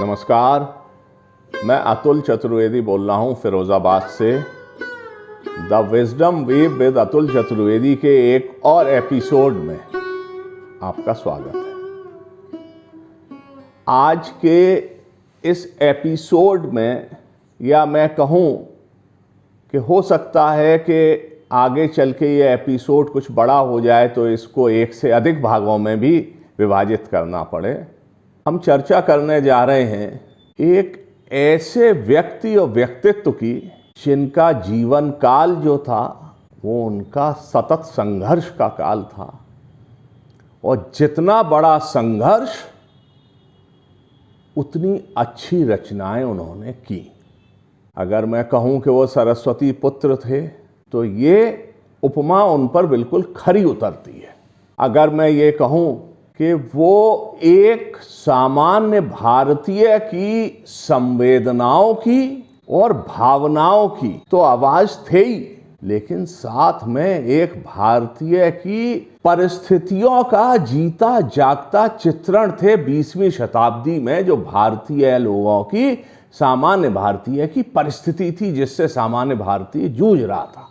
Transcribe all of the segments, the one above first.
नमस्कार, मैं अतुल चतुर्वेदी बोल रहा हूँ फिरोजाबाद से। The wisdom wave with Atul Chaturvedi के एक और एपिसोड में आपका स्वागत है। आज के इस एपिसोड में, या मैं कहूँ कि हो सकता है कि आगे चल के ये एपिसोड कुछ बड़ा हो जाए तो इसको एक से अधिक भागों में भी विभाजित करना पड़े। हम चर्चा करने जा रहे हैं एक ऐसे व्यक्ति और व्यक्तित्व की जिनका जीवन काल जो था वो उनका सतत संघर्ष का काल था, और जितना बड़ा संघर्ष उतनी अच्छी रचनाएं उन्होंने की। अगर मैं कहूं कि वो सरस्वती पुत्र थे तो ये उपमा उन पर बिल्कुल खरी उतरती है। अगर मैं ये कहूं कि वो एक सामान्य भारतीय की संवेदनाओं की और भावनाओं की तो आवाज थे ही, लेकिन साथ में एक भारतीय की परिस्थितियों का जीता जागता चित्रण थे 20वीं शताब्दी में, जो भारतीय लोगों की, सामान्य भारतीय की परिस्थिति थी जिससे सामान्य भारतीय जूझ रहा था।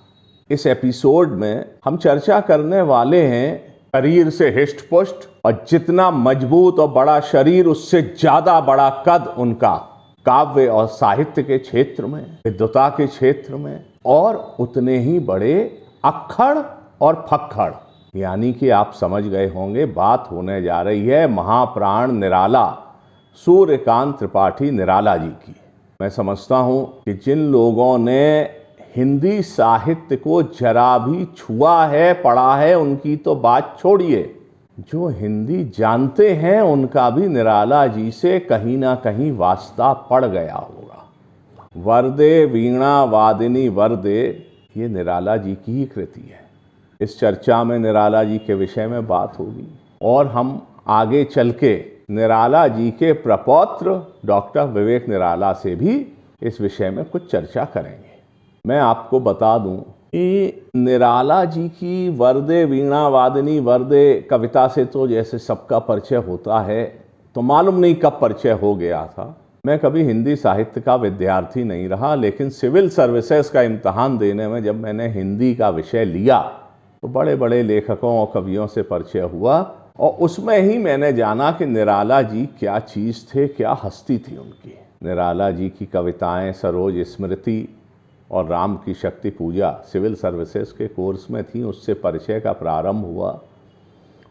इस एपिसोड में हम चर्चा करने वाले हैं शरीर से हिष्ट पुष्ट, और जितना मजबूत और बड़ा शरीर उससे ज्यादा बड़ा कद उनका काव्य और साहित्य के क्षेत्र में, विद्वता के क्षेत्र में, और उतने ही बड़े अक्खड़ और फक्खड़। यानी कि आप समझ गए होंगे, बात होने जा रही है महाप्राण निराला सूर्यकांत त्रिपाठी निराला जी की। मैं समझता हूं कि जिन लोगों ने हिंदी साहित्य को जरा भी छुआ है, पढ़ा है, उनकी तो बात छोड़िए, जो हिंदी जानते हैं उनका भी निराला जी से कहीं ना कहीं वास्ता पड़ गया होगा। वरदे वीणा वादिनी वरदे, ये निराला जी की ही कृति है। इस चर्चा में निराला जी के विषय में बात होगी, और हम आगे चल के निराला जी के प्रपौत्र डॉक्टर विवेक निराला से भी इस विषय में कुछ चर्चा करेंगे। मैं आपको बता दूं कि निराला जी की वरदे वीणा वादिनी वरदे कविता से तो जैसे सबका परिचय होता है, तो मालूम नहीं कब परिचय हो गया था। मैं कभी हिंदी साहित्य का विद्यार्थी नहीं रहा, लेकिन सिविल सर्विसेज का इम्तहान देने में जब मैंने हिंदी का विषय लिया तो बड़े बड़े लेखकों और कवियों से परिचय हुआ, और उसमें ही मैंने जाना कि निराला जी क्या चीज़ थे, क्या हस्ती थी उनकी। निराला जी की कविताएं सरोज स्मृति और राम की शक्ति पूजा सिविल सर्विसेज के कोर्स में थी, उससे परिचय का प्रारंभ हुआ,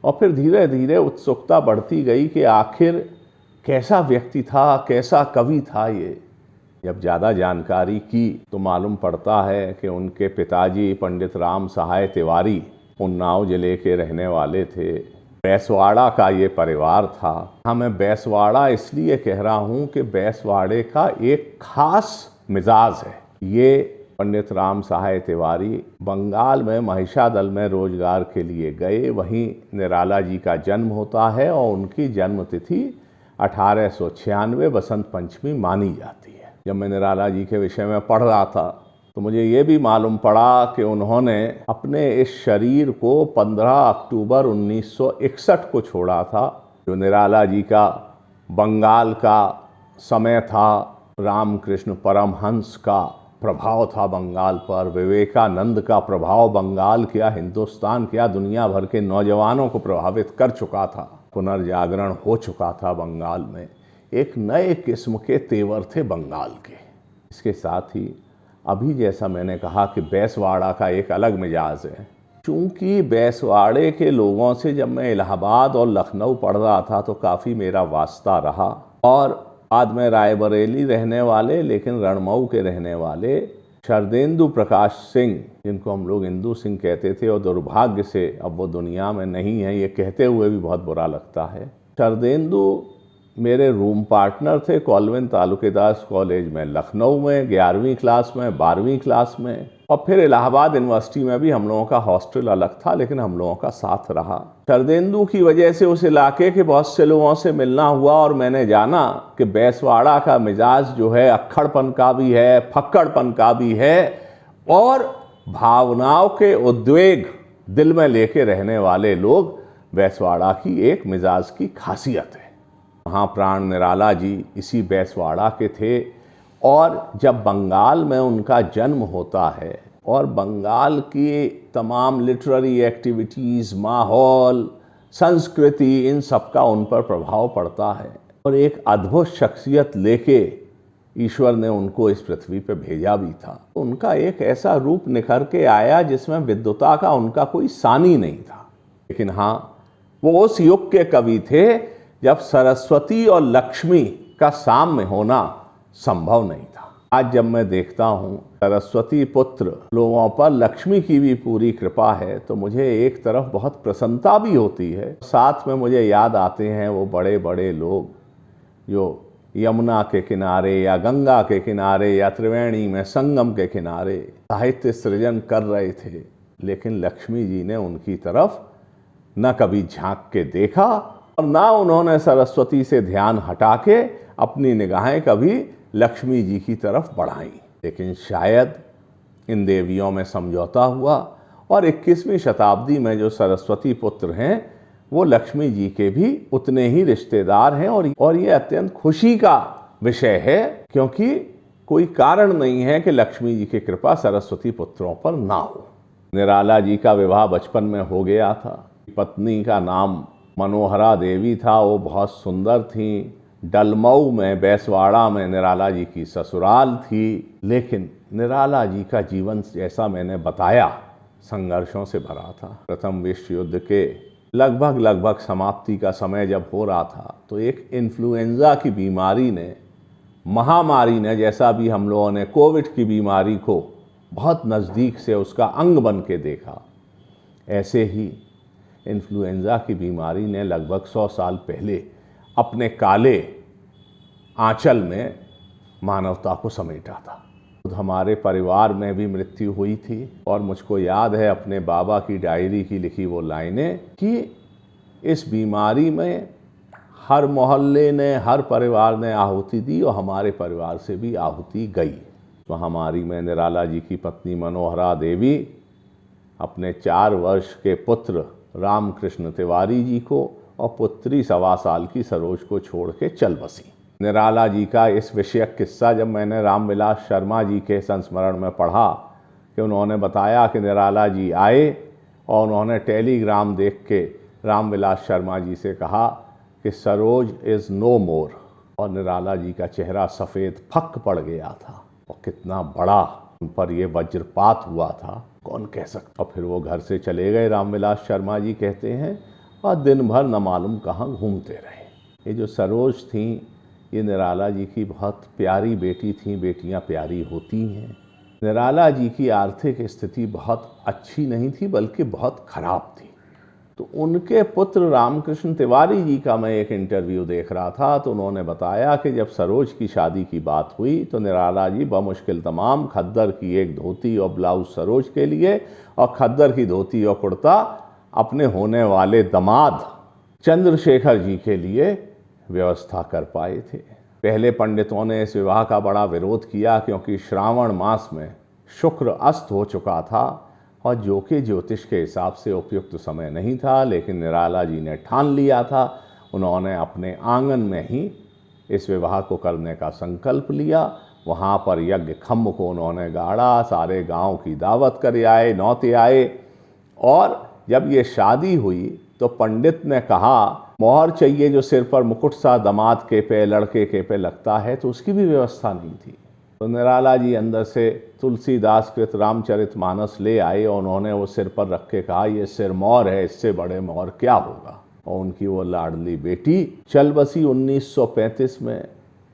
और फिर धीरे धीरे उत्सुकता बढ़ती गई कि आखिर कैसा व्यक्ति था, कैसा कवि था ये। जब ज़्यादा जानकारी की तो मालूम पड़ता है कि उनके पिताजी पंडित राम सहाय तिवारी उन्नाव जिले के रहने वाले थे। बैसवाड़ा का ये परिवार था। हाँ, मैं बैसवाड़ा इसलिए कह रहा हूँ कि बैसवाड़े का एक खास मिजाज है। ये पंडित राम सहाय तिवारी बंगाल में महिषादल में रोजगार के लिए गए, वहीं निराला जी का जन्म होता है, और उनकी जन्म तिथि 1896 बसंत पंचमी मानी जाती है। जब मैं निराला जी के विषय में पढ़ रहा था तो मुझे ये भी मालूम पड़ा कि उन्होंने अपने इस शरीर को 15 अक्टूबर 1961 को छोड़ा था, जो निराला जी का बंगाल का समय था। रामकृष्ण परमहंस का प्रभाव था बंगाल पर, विवेकानंद का प्रभाव बंगाल क्या, हिंदुस्तान क्या, दुनिया भर के नौजवानों को प्रभावित कर चुका था। पुनर्जागरण हो चुका था बंगाल में, एक नए किस्म के तेवर थे बंगाल के। इसके साथ ही अभी जैसा मैंने कहा कि बैसवाड़ा का एक अलग मिजाज है। चूँकि बैसवाड़े के लोगों से जब मैं इलाहाबाद और लखनऊ पढ़ रहा था तो काफ़ी मेरा वास्ता रहा, और बाद में रायबरेली रहने वाले लेकिन रणमऊ के रहने वाले शरदेंदु प्रकाश सिंह, जिनको हम लोग इंदु सिंह कहते थे, और दुर्भाग्य से अब वो दुनिया में नहीं है, ये कहते हुए भी बहुत बुरा लगता है। शरदेंदु मेरे रूम पार्टनर थे कॉलवेन तालुकेदास कॉलेज में लखनऊ में, 11वीं क्लास में, 12वीं क्लास में, और फिर इलाहाबाद यूनिवर्सिटी में भी हम लोगों का हॉस्टल अलग था, लेकिन हम लोगों का साथ रहा। शरदेंदु की वजह से उस इलाके के बहुत से लोगों से मिलना हुआ, और मैंने जाना कि बैसवाड़ा का मिजाज जो है अक्खड़पन का भी है, फक्कड़पन का भी है, और भावनाओं के उद्वेग दिल में लेके रहने वाले लोग बैसवाड़ा की एक मिजाज की खासियत है। महाप्राण निराला जी इसी बैसवाड़ा के थे और जब बंगाल में उनका जन्म होता है और बंगाल की तमाम लिटरेरी एक्टिविटीज़, माहौल, संस्कृति, इन सब का उन पर प्रभाव पड़ता है और एक अद्भुत शख्सियत लेके ईश्वर ने उनको इस पृथ्वी पे भेजा भी था। उनका एक ऐसा रूप निखर के आया जिसमें विद्वता का उनका कोई सानी नहीं था। लेकिन हाँ, वो उस युग के कवि थे जब सरस्वती और लक्ष्मी का साम्य होना संभव नहीं था। आज जब मैं देखता हूँ सरस्वती पुत्र लोगों पर लक्ष्मी की भी पूरी कृपा है तो मुझे एक तरफ बहुत प्रसन्नता भी होती है, साथ में मुझे याद आते हैं वो बड़े बड़े लोग जो यमुना के किनारे या गंगा के किनारे या त्रिवेणी में संगम के किनारे साहित्य सृजन कर रहे थे, लेकिन लक्ष्मी जी ने उनकी तरफ न कभी झांक के देखा और ना उन्होंने सरस्वती से ध्यान हटा के अपनी निगाहें कभी लक्ष्मी जी की तरफ बढ़ाई। लेकिन शायद इन देवियों में समझौता हुआ और 21वीं शताब्दी में जो सरस्वती पुत्र हैं वो लक्ष्मी जी के भी उतने ही रिश्तेदार हैं और ये अत्यंत खुशी का विषय है, क्योंकि कोई कारण नहीं है कि लक्ष्मी जी की कृपा सरस्वती पुत्रों पर ना हो। निराला जी का विवाह बचपन में हो गया था। पत्नी का नाम मनोहरा देवी था, वो बहुत सुंदर थी। डलमऊ में बैसवाड़ा में निराला जी की ससुराल थी। लेकिन निराला जी का जीवन जैसा मैंने बताया संघर्षों से भरा था। प्रथम विश्व युद्ध के लगभग समाप्ति का समय जब हो रहा था तो एक इन्फ्लुएंजा की बीमारी ने, महामारी ने, जैसा भी हम लोगों ने कोविड की बीमारी को बहुत नज़दीक से उसका अंग बन के देखा, ऐसे ही इन्फ्लुएंजा की बीमारी ने लगभग 100 साल पहले अपने काले आंचल में मानवता को समेटा था। हमारे परिवार में भी मृत्यु हुई थी और मुझको याद है अपने बाबा की डायरी की लिखी वो लाइनें कि इस बीमारी में हर मोहल्ले ने, हर परिवार ने आहुति दी और हमारे परिवार से भी आहुति गई। महामारी में निराला जी की पत्नी मनोहरा देवी अपने 4 वर्ष के पुत्र रामकृष्ण तिवारी जी को और पुत्री 1.25 साल की सरोज को छोड़ के चल बसी। निराला जी का इस विषयक किस्सा जब मैंने रामविलास शर्मा जी के संस्मरण में पढ़ा कि उन्होंने बताया कि निराला जी आए और उन्होंने टेलीग्राम देख के रामविलास शर्मा जी से कहा कि सरोज इज़ नो मोर, और निराला जी का चेहरा सफ़ेद फक पड़ गया था। और कितना बड़ा उन पर ये वज्रपात हुआ था कौन कह सकता। और फिर वो घर से चले गए, रामविलास शर्मा जी कहते हैं, और दिन भर न मालूम कहाँ घूमते रहे। ये जो सरोज थीं ये निराला जी की बहुत प्यारी बेटी थी। बेटियां प्यारी होती हैं। निराला जी की आर्थिक स्थिति बहुत अच्छी नहीं थी बल्कि बहुत ख़राब थी। तो उनके पुत्र रामकृष्ण तिवारी जी का मैं एक इंटरव्यू देख रहा था तो उन्होंने बताया कि जब सरोज की शादी की बात हुई तो निराला जी बमुश्किल तमाम खद्दर की एक धोती और ब्लाउज सरोज के लिए और खद्दर की धोती और कुर्ता अपने होने वाले दामाद चंद्रशेखर जी के लिए व्यवस्था कर पाए थे। पहले पंडितों ने इस विवाह का बड़ा विरोध किया क्योंकि श्रावण मास में शुक्र अस्त हो चुका था और जो कि ज्योतिष के हिसाब से उपयुक्त समय नहीं था। लेकिन निराला जी ने ठान लिया था। उन्होंने अपने आंगन में ही इस विवाह को करने का संकल्प लिया। वहाँ पर यज्ञ खम्भ को उन्होंने गाड़ा, सारे गांव की दावत कर आए, नौते आए। और जब ये शादी हुई तो पंडित ने कहा मोहर चाहिए जो सिर पर मुकुट सा दामाद के पे, लड़के के पे लगता है, तो उसकी भी व्यवस्था नहीं थी। तो निराला जी अंदर से तुलसीदास कृत रामचरितमानस ले आए और उन्होंने वो सिर पर रख के कहा ये सिर मोहर है, इससे बड़े मोहर क्या होगा। और उनकी वो लाडली बेटी चल बसी 1935 में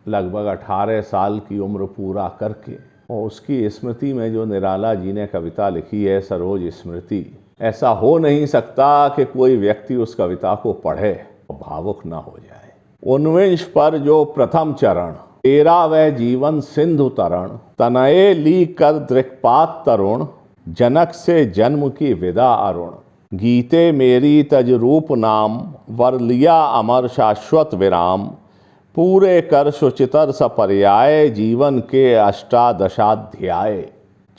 लगभग 18 साल की उम्र पूरा करके। और उसकी स्मृति में जो निराला जी ने कविता लिखी है सरोज स्मृति, ऐसा हो नहीं सकता कि कोई व्यक्ति उस कविता को पढ़े और भावुक ना हो जाए। उन्मेष पर जो प्रथम चरण, तेरा वह जीवन सिंधु तरण, तनये ली कर दृक्पात तरुण, जनक से जन्म की विदा अरुण, गीते मेरी तज रूप नाम, वर लिया अमर शाश्वत विराम, पूरे कर सुचितर सपर्याय, जीवन के अष्टादशाध्याय।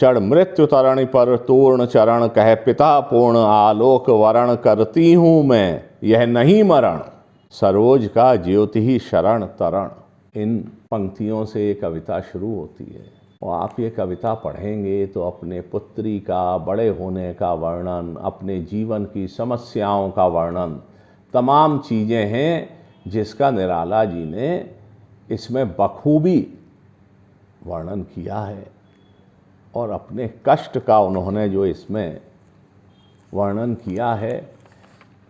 चढ़ मृत्यु तरण पर तूर्ण चरण, कह पिता पूर्ण आलोक वरण, करती हूँ मैं यह नहीं मरण, सरोज का ज्योति ही शरण तरण। इन पंक्तियों से ये कविता शुरू होती है और आप ये कविता पढ़ेंगे तो अपने पुत्री का बड़े होने का वर्णन, अपने जीवन की समस्याओं का वर्णन, तमाम चीज़ें हैं जिसका निराला जी ने इसमें बखूबी वर्णन किया है और अपने कष्ट का उन्होंने जो इसमें वर्णन किया है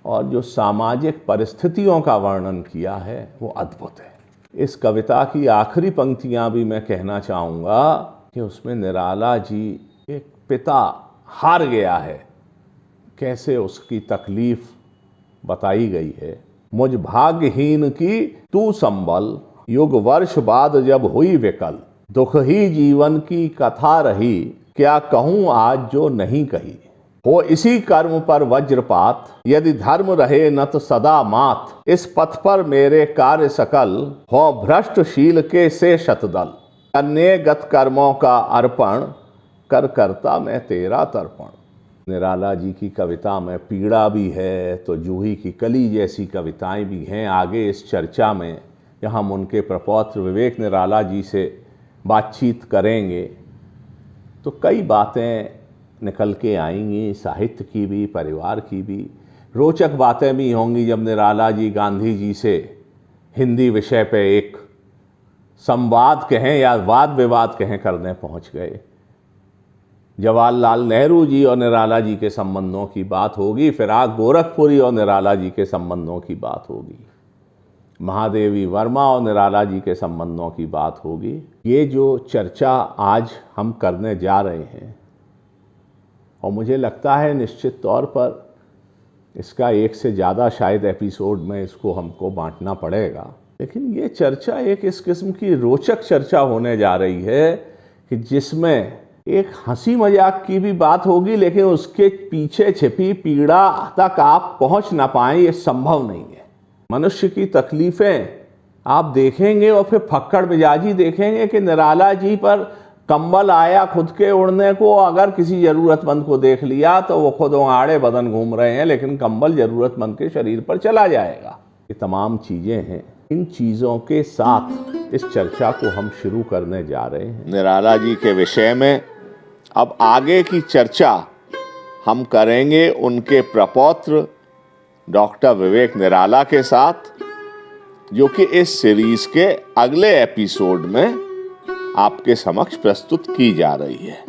और जो सामाजिक परिस्थितियों का वर्णन किया है वो अद्भुत है। इस कविता की आखिरी पंक्तियां भी मैं कहना चाहूँगा कि उसमें निराला जी एक पिता हार गया है, कैसे उसकी तकलीफ बताई गई है। मुझ भाग्यहीन की तू संबल, युग वर्ष बाद जब हुई विकल, दुख ही जीवन की कथा रही, क्या कहूँ आज जो नहीं कही। हो इसी कर्म पर वज्रपात, यदि धर्म रहे न तो सदा मात, इस पथ पर मेरे कार्य सकल, हो भ्रष्ट शील के से शतदल, अन्य गत कर्मों का अर्पण, कर करता मैं तेरा तर्पण। निराला जी की कविता में पीड़ा भी है तो जूही की कली जैसी कविताएं भी हैं। आगे इस चर्चा में जहाँ हम उनके प्रपौत्र विवेक निराला जी से बातचीत करेंगे तो कई बातें निकल के आएंगी, साहित्य की भी, परिवार की भी। रोचक बातें भी होंगी जब निराला जी गांधी जी से हिंदी विषय पे एक संवाद कहें या वाद विवाद कहें करने पहुंच गए। जवाहरलाल नेहरू जी और निराला जी के संबंधों की बात होगी, फिराक गोरखपुरी और निराला जी के संबंधों की बात होगी, महादेवी वर्मा और निराला जी के संबंधों की बात होगी। ये जो चर्चा आज हम करने जा रहे हैं और मुझे लगता है निश्चित तौर पर इसका एक से ज़्यादा शायद एपिसोड में इसको हमको बांटना पड़ेगा, लेकिन ये चर्चा एक इस किस्म की रोचक चर्चा होने जा रही है कि जिसमें एक हंसी मजाक की भी बात होगी, लेकिन उसके पीछे छिपी पीड़ा तक आप पहुंच ना पाएं ये संभव नहीं है। मनुष्य की तकलीफ़ें आप देखेंगे और फिर फक्कड़ मिजाजी देखेंगे कि निराला जी पर कंबल आया खुद के उड़ने को, अगर किसी ज़रूरतमंद को देख लिया तो वो खुद आड़े बदन घूम रहे हैं, लेकिन कंबल ज़रूरतमंद के शरीर पर चला जाएगा। ये तमाम चीज़ें हैं। इन चीज़ों के साथ इस चर्चा को हम शुरू करने जा रहे हैं निराला जी के विषय में। अब आगे की चर्चा हम करेंगे उनके प्रपौत्र डॉक्टर विवेक निराला के साथ, जो कि इस सीरीज के अगले एपिसोड में आपके समक्ष प्रस्तुत की जा रही है।